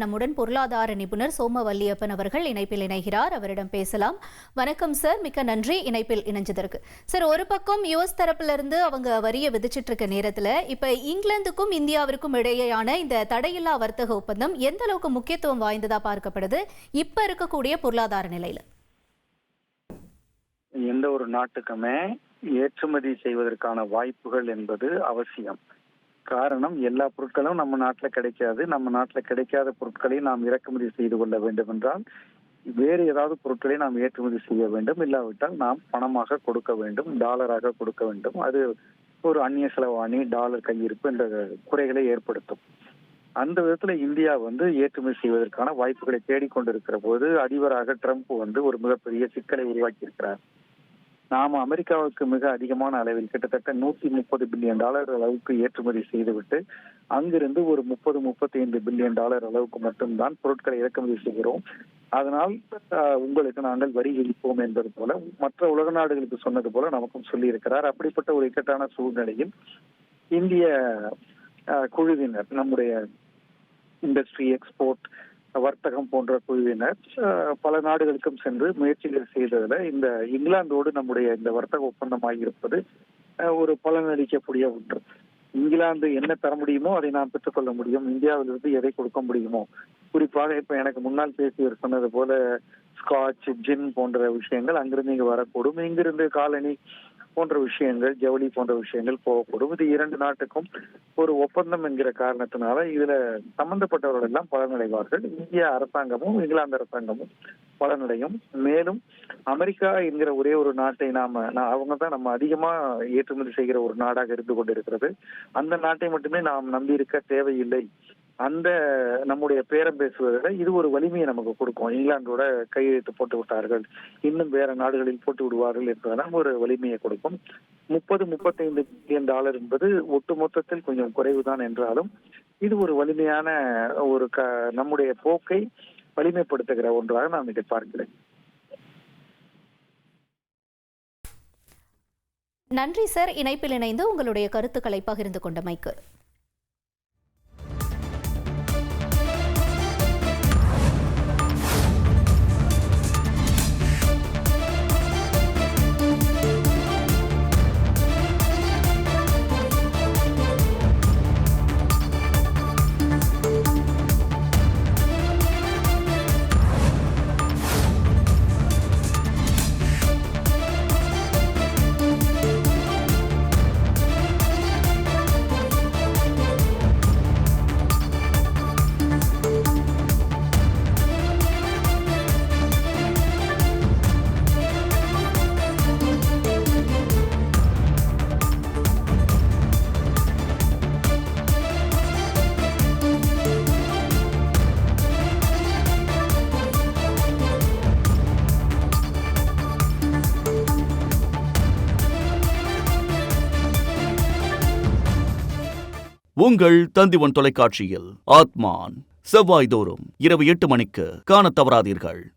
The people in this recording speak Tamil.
நம்முடன் பொருளாதார நிபுணர் சோமவல்லியப்பன் அவர்கள் இணைப்பில் இணைகிறார். அவரிடம் பேசலாம். வணக்கம் சார், மிக்க நன்றி இணைப்பில் இணைஞ்சதற்கு. சார், ஒரு பக்கம் யுஎஸ் தரப்புல இருந்து அவங்க வரியை விதிச்சிட்டு இருக்க நேரத்துல இப்ப இங்கிலாந்துக்கும் இந்தியாவிற்கும் இடையேயான இந்த தடையில்லா வர்த்தக ஒப்பந்தம் எந்த அளவுக்கு முக்கியத்துவம் வாய்ந்ததா பார்க்கப்படுது இப்ப இருக்கக்கூடிய பொருளாதார நிலையில? எந்த ஒரு நாட்டுக்குமே ஏற்றுமதி செய்வதற்கான வாய்ப்புகள் என்பது அவசியம். காரணம், எல்லா பொருட்களும் நம்ம நாட்டில் கிடைக்காது. நம்ம நாட்டில் கிடைக்காத பொருட்களை நாம் இறக்குமதி செய்து கொள்ள வேண்டும் என்றால் வேறு ஏதாவது பொருட்களை நாம் ஏற்றுமதி செய்ய வேண்டும். இல்லாவிட்டால் நாம் பணமாக கொடுக்க வேண்டும், டாலராக கொடுக்க வேண்டும். அது ஒரு அந்நிய செலவாணி, டாலர் கையிருப்பு என்ற குறைகளை ஏற்படுத்தும். அந்த விதத்துல இந்தியா ஏற்றுமதி செய்வதற்கான வாய்ப்புகளை தேடிக்கொண்டிருக்கிற போது அதிபராக ட்ரம்ப் ஒரு மிகப்பெரிய சிக்கலை உருவாக்கி இருக்கிறார். நாம அமெரிக்காவுக்கு மிக அதிகமான அளவில் கிட்டத்தட்ட $130 பில்லியன் அளவுக்கு ஏற்றுமதி செய்துவிட்டு அங்கிருந்து ஒரு $30-35 பில்லியன் அளவுக்கு மட்டும்தான் பொருட்களை இறக்குமதி செய்கிறோம். அதனால் உங்களுக்கு நாங்கள் வரி விதிப்போம் என்பது போல மற்ற உலக நாடுகளுக்கு சொன்னது போல நமக்கும் சொல்லி இருக்கிறார். அப்படிப்பட்ட ஒரு இக்கட்டான சூழ்நிலையில் இந்திய குழுவினர், நம்முடைய இண்டஸ்ட்ரி, எக்ஸ்போர்ட், வர்த்தகம் போன்ற குழுவினர் பல நாடுகளுக்கும் சென்று முயற்சிகள் செய்ததுல இந்த இங்கிலாந்தோடு நம்முடைய இந்த வர்த்தக ஒப்பந்தம் ஆகியிருப்பது ஒரு பலனளிக்கக்கூடிய ஒன்று. இங்கிலாந்து என்ன தர முடியுமோ அதை நாம் பெற்றுக்கொள்ள முடியும். இந்தியாவிலிருந்து எதை கொடுக்க முடியுமோ, குறிப்பாக இப்ப எனக்கு முன்னால் பேசியவர் சொன்னது போல ஸ்காட்ச், ஜின் போன்ற விஷயங்கள் அங்கிருந்து இங்கு வரக்கூடும். இங்கிருந்து காலனி போன்ற விஷயங்கள், ஜவுளி போன்ற விஷயங்கள் போகக்கூடும். இது இரண்டு நாட்டுக்கும் ஒரு ஒப்பந்தம் என்கிற காரணத்தினால இதுல சம்பந்தப்பட்டவர்கள் எல்லாம் பலனடைவார்கள். இந்திய அரசாங்கமும் இங்கிலாந்து அரசாங்கமும் பலனடையும். மேலும் அமெரிக்கா என்கிற ஒரே ஒரு நாட்டை அவங்க தான் நம்ம அதிகமா ஏற்றுமதி செய்கிற ஒரு நாடாக இருந்து கொண்டிருக்கிறது. அந்த நாட்டை மட்டுமே நாம் நம்பி இருக்க தேவையில்லை. அந்த நம்முடைய பேரம் பேசுவதில் இது ஒரு வலிமையை நமக்கு கொடுக்கும். இங்கிலாந்தோட கையெழுத்து போட்டு விட்டார்கள், இன்னும் வேற நாடுகளில் போட்டு விடுவார்கள் என்பதெல்லாம் ஒரு வலிமையை கொடுக்கும். $30-35 பில்லியன் என்பது ஒட்டு மொத்தத்தில் கொஞ்சம் குறைவுதான் என்றாலும் இது ஒரு வலிமையான ஒரு நம்முடைய போக்கை வலிமைப்படுத்துகிற ஒன்றாக நான் இதை பார்க்கிறேன். நன்றி சார், இணைப்பில் இணைந்து உங்களுடைய கருத்துக்களை பகிர்ந்து கொண்டமைக்கு. உங்கள் தந்திவன் தொலைக்காட்சியில் ஆத்மான் செவ்வாய்தோறும் இரவு 8 மணிக்கு காணத் தவறாதீர்கள்.